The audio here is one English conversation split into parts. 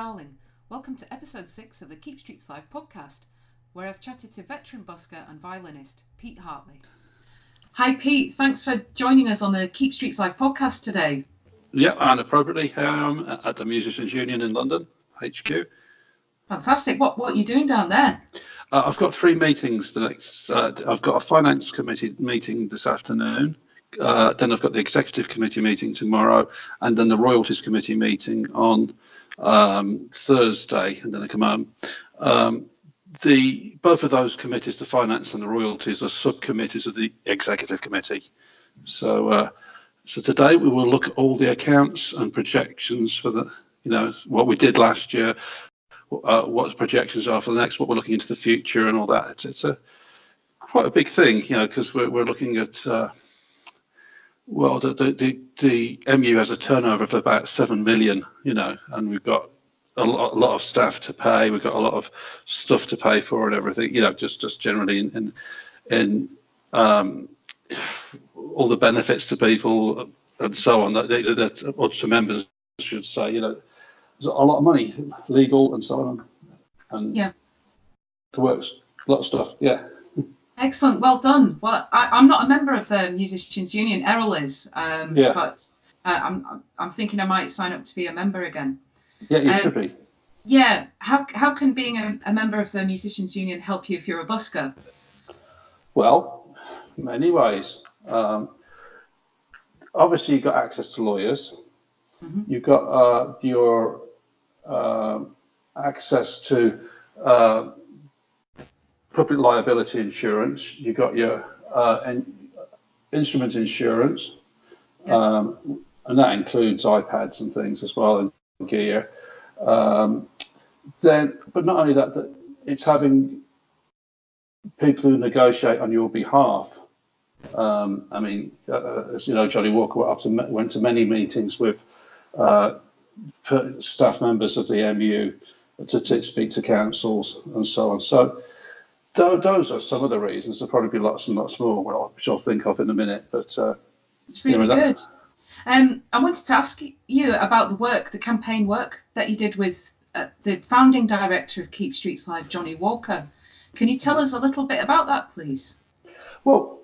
Dowling. Welcome to episode 6 of the Keep Streets Live podcast, where I've chatted to veteran busker and violinist Pete Hartley. Hi Pete, thanks for joining us on the Keep Streets Live podcast today. Yeah, and appropriately, at the Musicians Union in London, HQ. Fantastic. What are you doing down there? I've got 3 meetings the next. I've got a finance committee meeting this afternoon. Then I've got the executive committee meeting tomorrow, and then the royalties committee meeting on Thursday, and then I come home. Both of those committees, the finance and the royalties, are subcommittees of the executive committee. So today we will look at all the accounts and projections for what we did last year, what the projections are for the next, what we're looking into the future, and all that. It's quite a big thing, because we're looking at the MU has a turnover of about 7 million, and we've got a lot of staff to pay. We've got a lot of stuff to pay for and everything, just generally in all the benefits to people and so on that or to members, I should say, there's a lot of money, legal and so on, and the works, a lot of stuff. Yeah. Excellent, well done. Well, I'm not a member of the Musicians Union. Errol is, but I'm thinking I might sign up to be a member again. Yeah, you should be. Yeah, how can being a member of the Musicians Union help you if you're a busker? Well, many ways. Obviously, you've got access to lawyers. Mm-hmm. You've got your access to public liability insurance. You've got your instrument insurance, and that includes iPads and things as well, and gear. But not only that, it's having people who negotiate on your behalf. As you know, Jonny Walker went to many meetings with staff members of the MU to speak to councils and so on. So those are some of the reasons. There'll probably be lots and lots more, which I'll think of in a minute. But it's really good. I wanted to ask you about the campaign work that you did with the founding director of Keep Streets Live, Jonny Walker. Can you tell us a little bit about that, please? Well,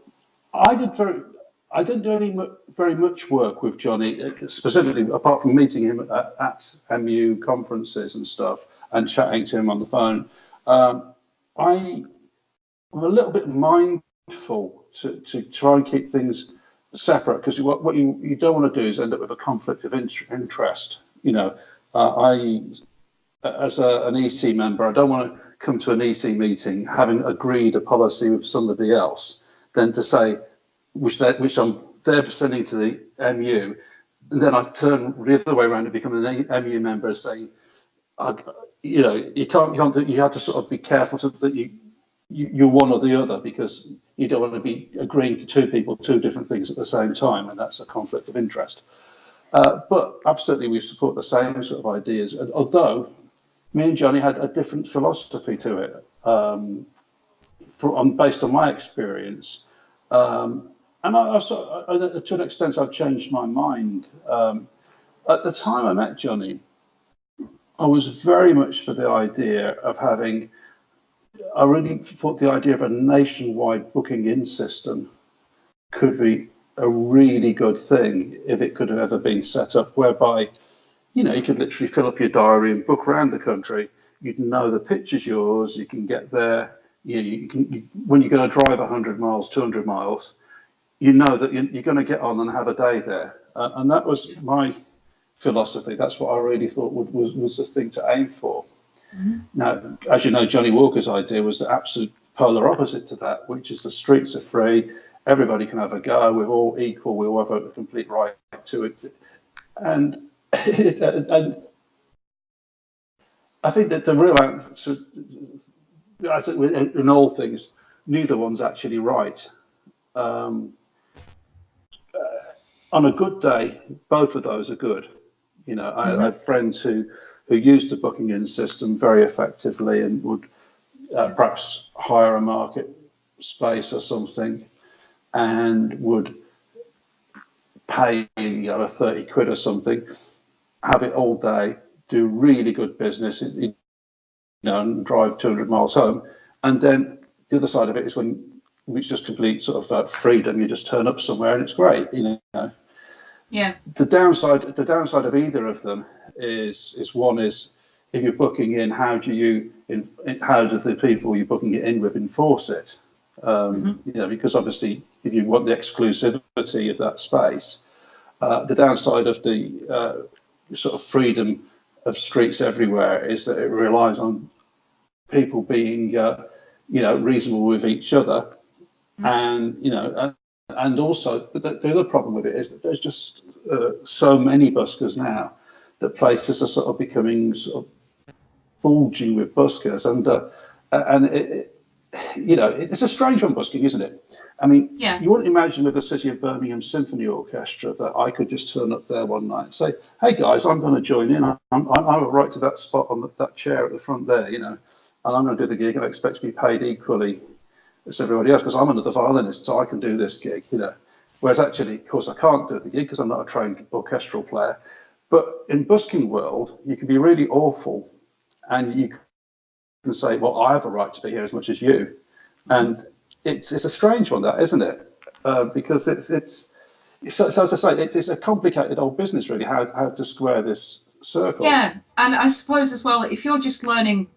I didn't do very much work with Jonny, specifically apart from meeting him at MU conferences and stuff and chatting to him on the phone. I'm a little bit mindful to try and keep things separate, because what you don't want to do is end up with a conflict of interest. As an EC member, I don't want to come to an EC meeting having agreed a policy with somebody else, then to say which they're sending to the MU, and then I turn the other way around and become an MU member saying, you can't do, you have to sort of be careful that you're one or the other, because you don't want to be agreeing to 2 people 2 different things at the same time, and that's a conflict of interest. But absolutely, we support the same sort of ideas, although me and Jonny had a different philosophy to it, based on my experience. And to an extent, I've changed my mind. At the time I met Jonny, I was very much for the idea of having. I really thought the idea of a nationwide booking in system could be a really good thing if it could have ever been set up, whereby, you could literally fill up your diary and book around the country. You'd know the pitch is yours. You can get there. When you're going to drive 100 miles, 200 miles, you know that you're going to get on and have a day there. And that was my philosophy. That's what I really thought was the thing to aim for. Mm-hmm. Now, as you know, Jonny Walker's idea was the absolute polar opposite to that, which is the streets are free, everybody can have a go, we're all equal, we all have a complete right to it. And I think that the real answer, as in all things, neither one's actually right. On a good day, both of those are good. I have friends who use the booking in system very effectively and would perhaps hire a market space or something and would pay 30 quid or something, have it all day, do really good business, you know, and drive 200 miles home. And then the other side of it is when it's just complete sort of freedom. You just turn up somewhere and it's great, you know. Yeah. The downside of either of them is one is if you're booking in, how do the people you're booking it in with enforce it? You know, because obviously if you want the exclusivity of that space, the downside of the sort of freedom of streets everywhere is that it relies on people being, you know, reasonable with each other, and you know, and also the other problem with it is that there's just so many buskers now that places are sort of becoming sort of bulging with buskers, and you know, it's a strange one, busking, isn't it? I mean, Yeah. you wouldn't imagine with the City of Birmingham Symphony Orchestra that I could just turn up there one night and say, "Hey guys, I'm going to join in. I'm right to that spot on that chair at the front there, you know, and I'm going to do the gig and I expect to be paid equally as everybody else because I'm another violinist, so I can do this gig, you know." Whereas actually, of course, I can't do the gig because I'm not a trained orchestral player. But in busking world, you can be really awful, and you can say, "Well, I have a right to be here as much as you," and it's a strange one, that, isn't it? Because it's so as I say, it's a complicated old business, really, how to square this circle. Yeah, and I suppose as well, if you're just learning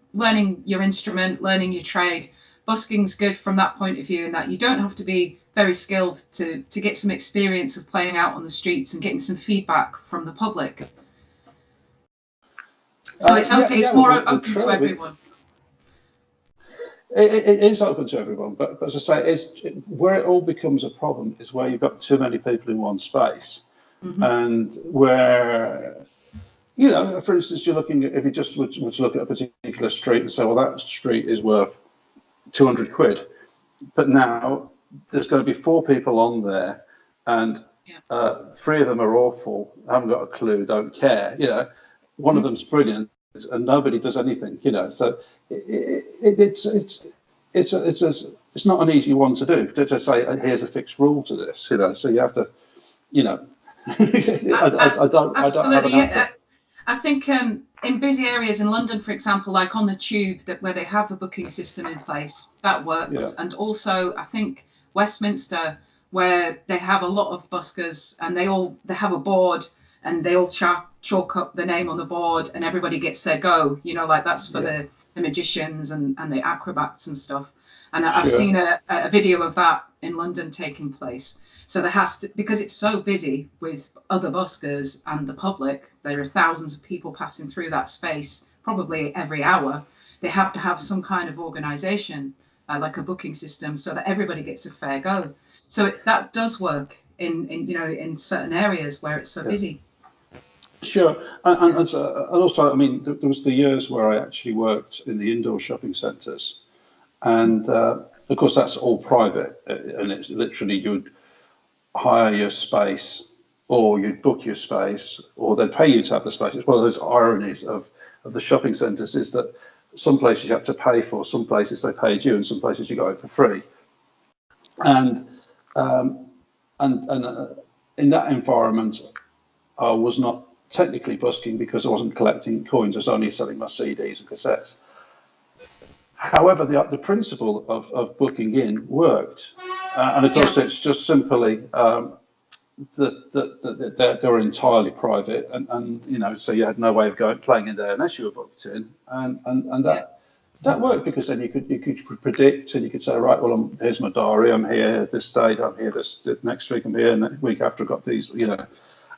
your instrument, learning your trade, busking's good from that point of view, in that you don't have to be very skilled to get some experience of playing out on the streets and getting some feedback from the public. So it's open, it's more open to everyone. It is open to everyone, but as I say, where it all becomes a problem is where you've got too many people in one space, and where, you know, for instance, you're looking at, if you just were to look at a particular street and say, well, that street is worth 200 quid, but now there's going to be 4 people on there, and 3 of them are awful, haven't got a clue, don't care, you know, one of them's brilliant, and nobody does anything, you know. So it's not an easy one to do, to say here's a fixed rule to this, you know. So you have to, you know. I don't have an answer. I think in busy areas in London, for example, like on the tube, where they have a booking system in place, that works. Yeah. And also, I think Westminster, where they have a lot of buskers, and they have a board, and they all chalk up the name on the board, and everybody gets their go. You know, like that's for the magicians and the acrobats and stuff. And I've seen a video of that in London taking place. So there has to, because it's so busy with other buskers and the public, there are thousands of people passing through that space probably every hour. They have to have some kind of organisation, like a booking system, so that everybody gets a fair go. So that does work in certain areas where it's so busy. Sure, and also, I mean, there was the years where I actually worked in the indoor shopping centres, and of course that's all private, and it's literally you'd hire your space, or you'd book your space, or they'd pay you to have the space. It's one of those ironies of the shopping centres, is that some places you have to pay for, some places they paid you, and some places you got it for free. And in that environment, I was not technically busking because I wasn't collecting coins. I was only selling my CDs and cassettes. However, the principle of booking in worked, and of course it's just simply that they were entirely private, and you know, so you had no way of playing in there unless you were booked in, and that worked, because then you could predict, and you could say, right, well, here's my diary, I'm here this date, I'm here this next week, I'm here, and the week after I've got these, you know,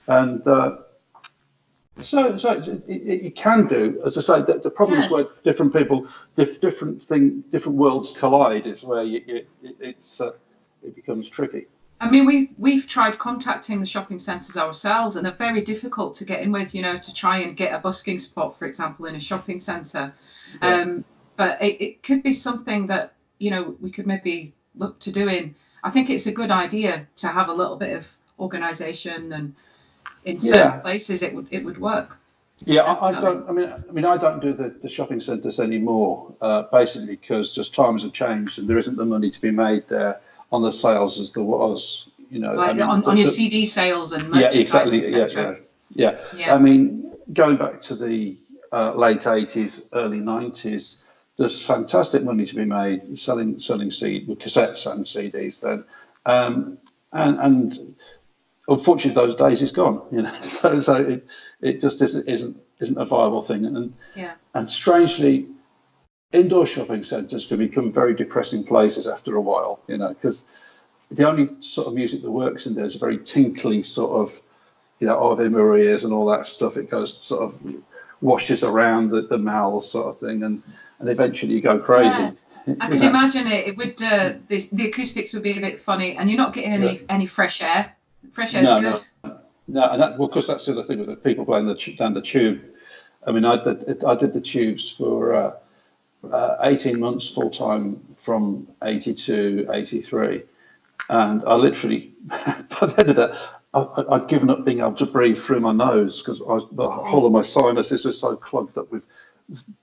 and so it can do, as I say, the problem is where different people, different worlds collide, is where it becomes tricky. I mean, we've tried contacting the shopping centres ourselves, and they're very difficult to get in with, you know, to try and get a busking spot, for example, in a shopping centre. But it could be something that, you know, we could maybe look to doing. I think it's a good idea to have a little bit of organisation, and in certain places it would work. Yeah, I don't do the shopping centres anymore, basically because just times have changed and there isn't the money to be made there on the sales as there was, you know. Like on your CD sales and merchandise, exactly. etc. Yeah. I mean, going back to the late 80s, early 90s, there's fantastic money to be made selling cassettes and CDs then. And unfortunately, those days is gone. So it just isn't a viable thing. And strangely, indoor shopping centres can become very depressing places after a while. Because the only sort of music that works in there is a very tinkly sort of, Ave Marias and all that stuff. It goes sort of washes around the mouths sort of thing, and eventually you go crazy. I could imagine it. It would the acoustics would be a bit funny, and you're not getting any fresh air. Fresh air is good. No, and because that's the other thing with the people playing down the tube. I mean, I did the tubes for 18 months full time from 82, 83, and I literally by the end of that, I'd given up being able to breathe through my nose because the whole of my sinuses was so clogged up with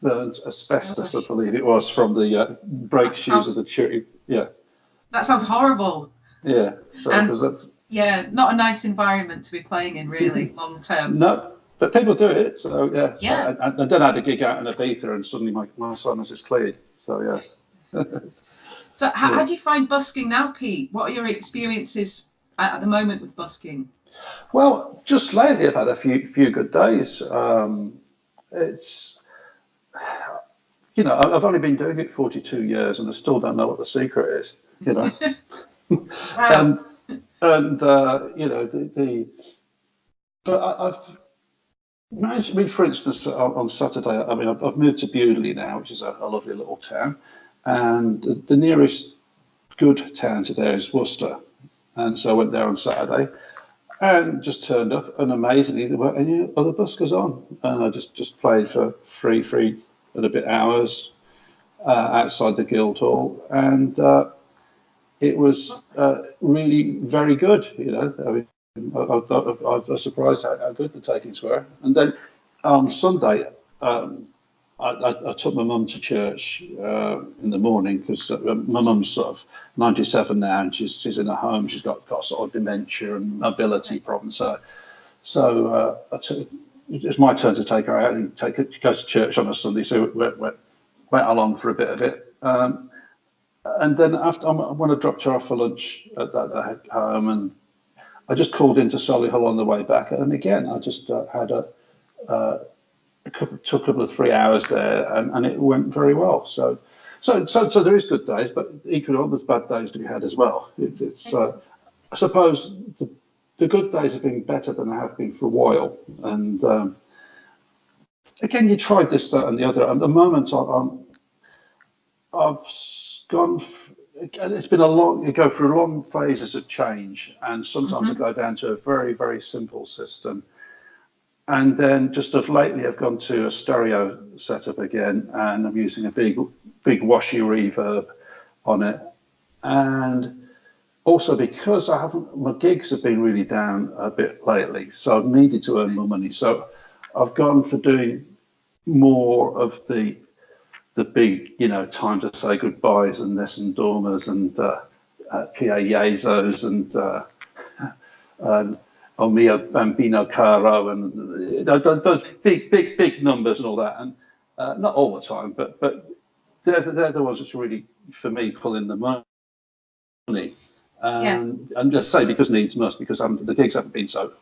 burnt asbestos, I believe it was, from the brake shoes of the tube. Yeah. That sounds horrible. Yeah. So not a nice environment to be playing in, really, long term. No, but people do it. So yeah. And then I had a gig out in Ibiza, and suddenly my sinuses cleared. So yeah. So how do you find busking now, Pete? What are your experiences at the moment with busking? Well, just lately I've had a few good days. It's, I've only been doing it 42 years and I still don't know what the secret is, Wow. But I've managed, for instance, on Saturday, I've moved to Bewdley now, which is a lovely little town, and the nearest good town to there is Worcester. And so I went there on Saturday and just turned up, and amazingly there weren't any other buskers on. And I just played for three and a bit hours outside the Guildhall, and it was really very good. I was surprised how good the takings were. And then on Sunday, I took my mum to church in the morning because my mum's sort of 97 now, and she's in a home. She's got sort of dementia and mobility problems. So it's my turn to take her out and she goes to church on a Sunday. So we went along for a bit of it. And then when I dropped her off for lunch at home, and I just called into Solihull on the way back, and again I just had took a couple of 3 hours there, and it went very well. So there is good days, but equally there's bad days to be had as well. I suppose the good days have been better than they have been for a while, and again, you tried this, that, and the other. At the moment, I've gone. It's been you go through long phases of change, and sometimes I go down to a very, very simple system. And then just of lately, I've gone to a stereo setup again, and I'm using a big washy reverb on it. And also because my gigs have been really down a bit lately, so I've needed to earn more money. So I've gone for doing more of the big, time to say goodbyes and Nessun Dormas and Pia Yazos and O Mio Bambino Caro and those big numbers and all that, and not all the time, but they're the ones that's really, for me, pulling the money. And just say because needs must, because the gigs haven't been so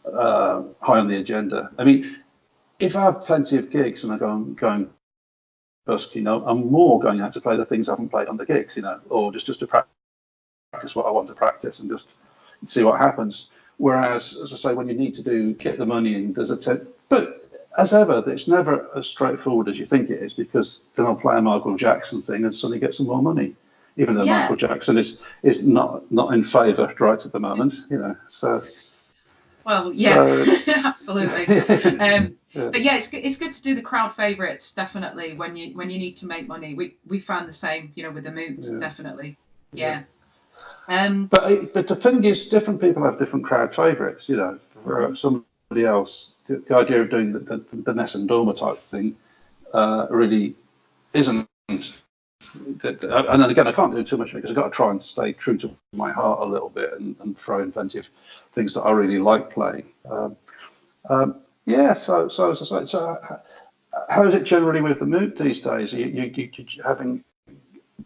high on the agenda. I mean, if I have plenty of gigs and I'm going busking, I'm more going out to play the things I haven't played on the gigs, or just to practice what I want to practice and just see what happens. Whereas, as I say, when you need to get the money in, but as ever, it's never as straightforward as you think it is, because then I'll play a Michael Jackson thing and suddenly get some more money, even though Michael Jackson is not in favour right at the moment, So. Well, yeah, absolutely. But yeah, it's good to do the crowd favourites, definitely, when you need to make money. We found the same, with the Moot, definitely. Yeah. But the thing is, different people have different crowd favourites. For somebody else, the idea of doing the Nessun Dorma type thing really isn't. And again, I can't do too much because I've got to try and stay true to my heart a little bit and throw in plenty of things that I really like playing. So as I say, How is it generally with the Moot these days? Are you having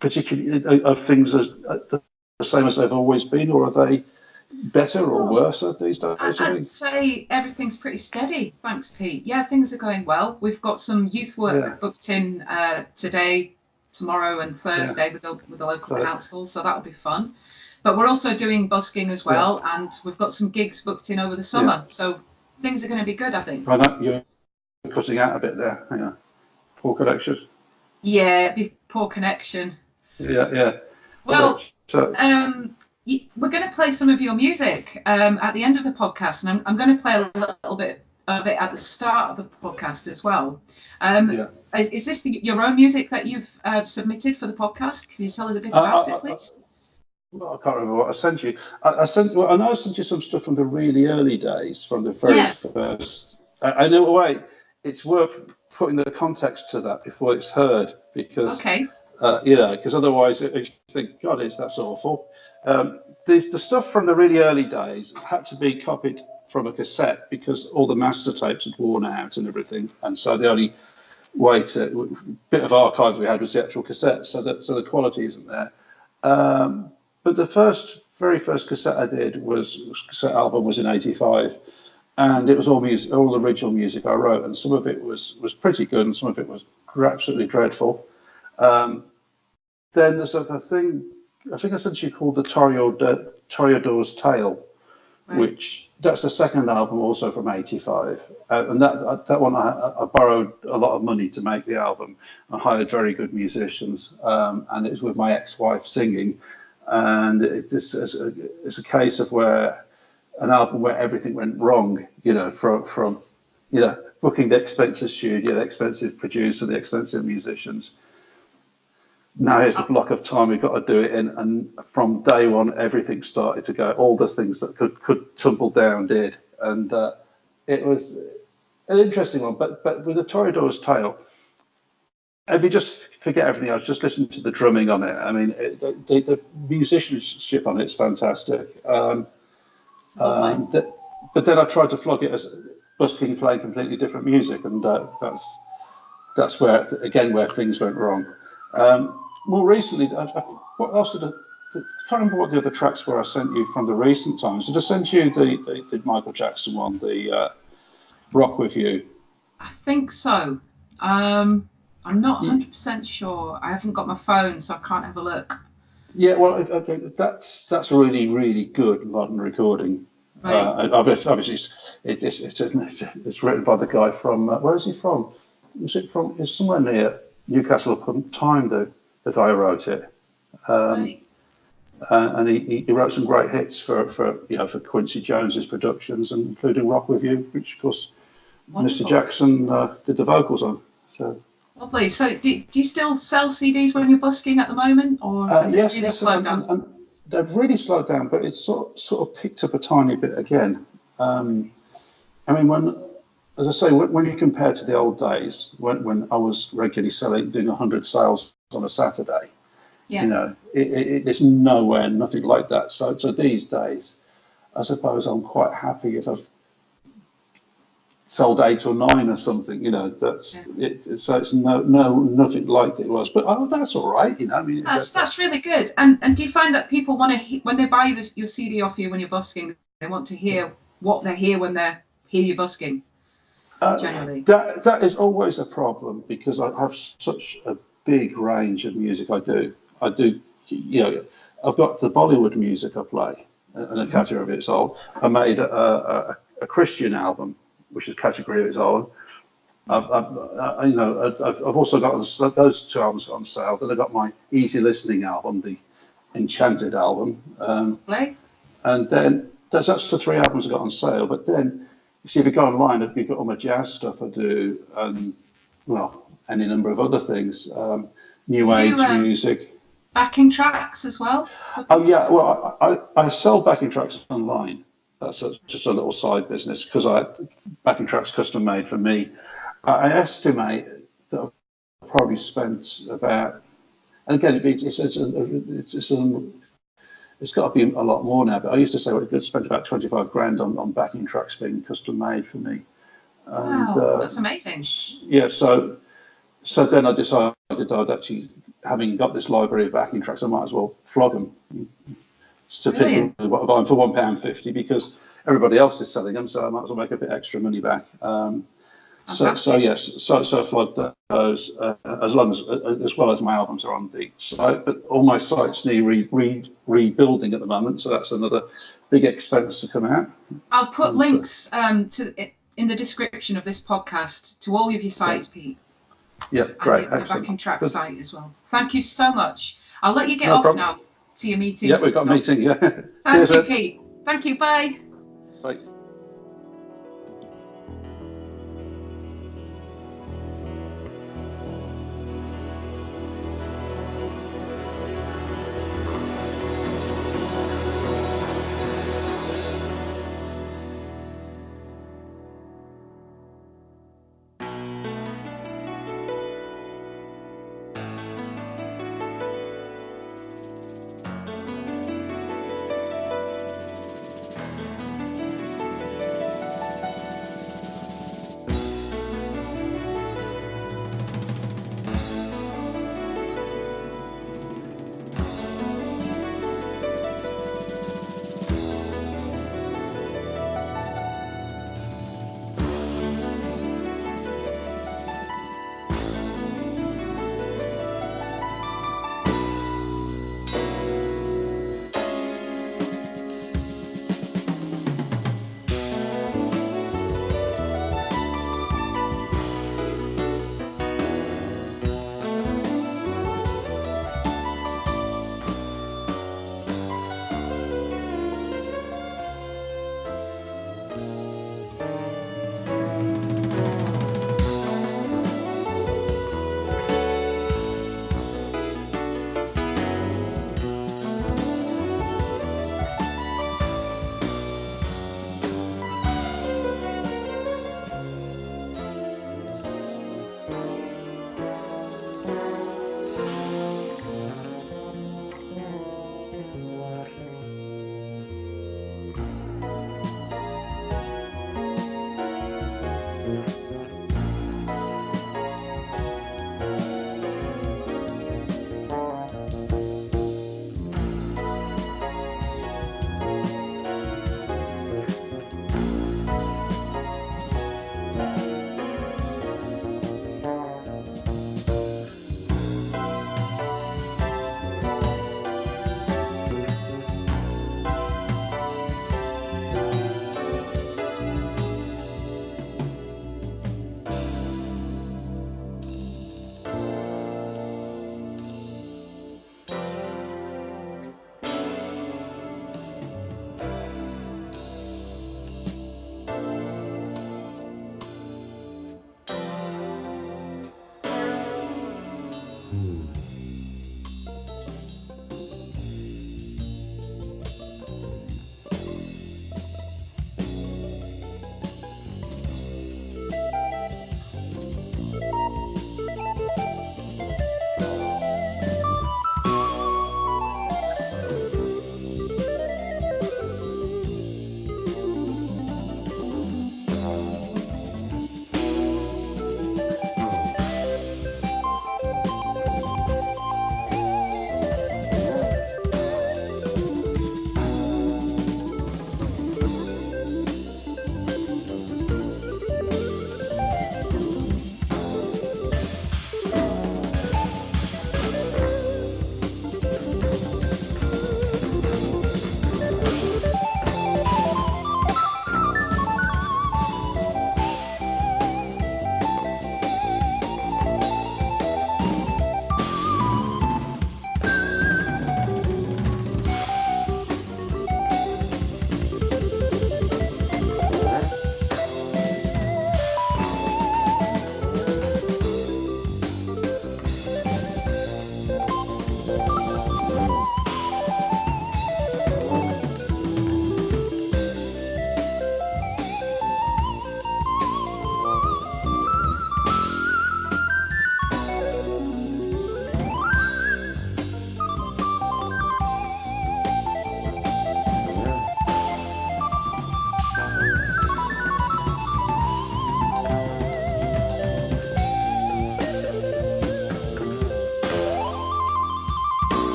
particularly are things the same as they've always been, or are they better or worse these days? I'd say everything's pretty steady. Thanks, Pete. Yeah, things are going well. We've got some youth work booked in today, tomorrow, and Thursday with the local council, so that'll be fun. But we're also doing busking as well, and we've got some gigs booked in over the summer. So things are going to be good, I think. I know you're cutting out a bit there. Yeah, poor connection. Yeah, poor connection. Yeah. Well, we're going to play some of your music at the end of the podcast, and I'm going to play a little bit of it at the start of the podcast as well. Is this your own music that you've submitted for the podcast? Can you tell us a bit about it, please? Well, I can't remember what I sent you. I know I sent you some stuff from the really early days, from the very first. I know. Wait, it's worth putting the context to that before it's heard, because because otherwise you think, God, that's awful. The stuff from the really early days had to be copied from a cassette because all the master tapes had worn out and everything, and so the only bit of archive we had was the actual cassette, so the quality isn't there. But the very first cassette I did cassette album was in '85, and it was all original music I wrote, and some of it was pretty good, and some of it was absolutely dreadful. Then there's a thing I think essentially called the Toreador's Tale, which that's the second album, also from '85, and that one I borrowed a lot of money to make the album. I hired very good musicians, and it was with my ex-wife singing. And it's a case of an album where everything went wrong, from booking the expensive studio, the expensive producer, the expensive musicians. Now here's a block of time we've got to do it in, and from day one everything started to go. All the things that could tumble down did, and it was an interesting one. But with the Toreador's Tale, if you just forget everything else, just listen to the drumming on it. I mean, the musicianship on it's fantastic. But then I tried to flog it as busking, playing completely different music, and that's where things went wrong. More recently, what else I can't remember what the other tracks were I sent you from the recent times. Did I send you the Michael Jackson one, the Rock With You? I think so. I'm not 100% sure. I haven't got my phone, so I can't have a look. Yeah, well, that's a really, really good modern recording. Right. Obviously, it's written by the guy from where is he from? It's somewhere near Newcastle upon Tyne. The guy who wrote it, and he wrote some great hits for Quincy Jones's productions, and including Rock With You, which of course Wonderful. Mr. Jackson did the vocals on. So. Lovely. So do you still sell CDs when you're busking at the moment, or has it really slowed down? And they've really slowed down, but it's sort of picked up a tiny bit again. I mean, as I say, when you compare to the old days, when I was regularly doing 100 sales on a Saturday, it's nowhere, nothing like that. So these days, I suppose I'm quite happy if I've sold 8 or 9 or something, so it's nothing like it was, but that's all right, I mean, that's really good. And do you find that people want to, when they buy your CD off you when you're busking, they want to hear what they hear when they hear you busking? Generally, that is always a problem, because I have such a big range of music. I do, I've got the Bollywood music I play, and a category of its own. I made a Christian album, which is a category of its own. I've also got those 2 albums on sale. Then I got my easy listening album, the Enchanted album, and then that's the 3 albums I got on sale. But then, you see, if you go online, you've got all my jazz stuff I do, and any number of other things, new age music. Backing tracks as well? Oh yeah, well, I sell backing tracks online. That's just a little side business, because backing tracks custom made for me. I estimate that I've probably spent about, and again, it's got to be a lot more now, but I used to say I spent about 25 grand on backing tracks being custom made for me. And Wow, that's amazing. yeah, so then I decided I'd actually, having got this library of backing tracks, I might as well flog them to people Brilliant. who are buying for £1.50 because everybody else is selling them, so I might as well make a bit extra money back. So yes, so I flogged those as well as my albums are on the site, but all my sites need rebuilding at the moment, so that's another big expense to come out. I'll put links in the description of this podcast to all of your sites, Pete. Yeah, great, And your backing track site as well. Thank you so much. I'll let you get off now to your meetings. Yeah, we've got a meeting. Yeah. Thank you, Pete. Thank you. Bye. Bye.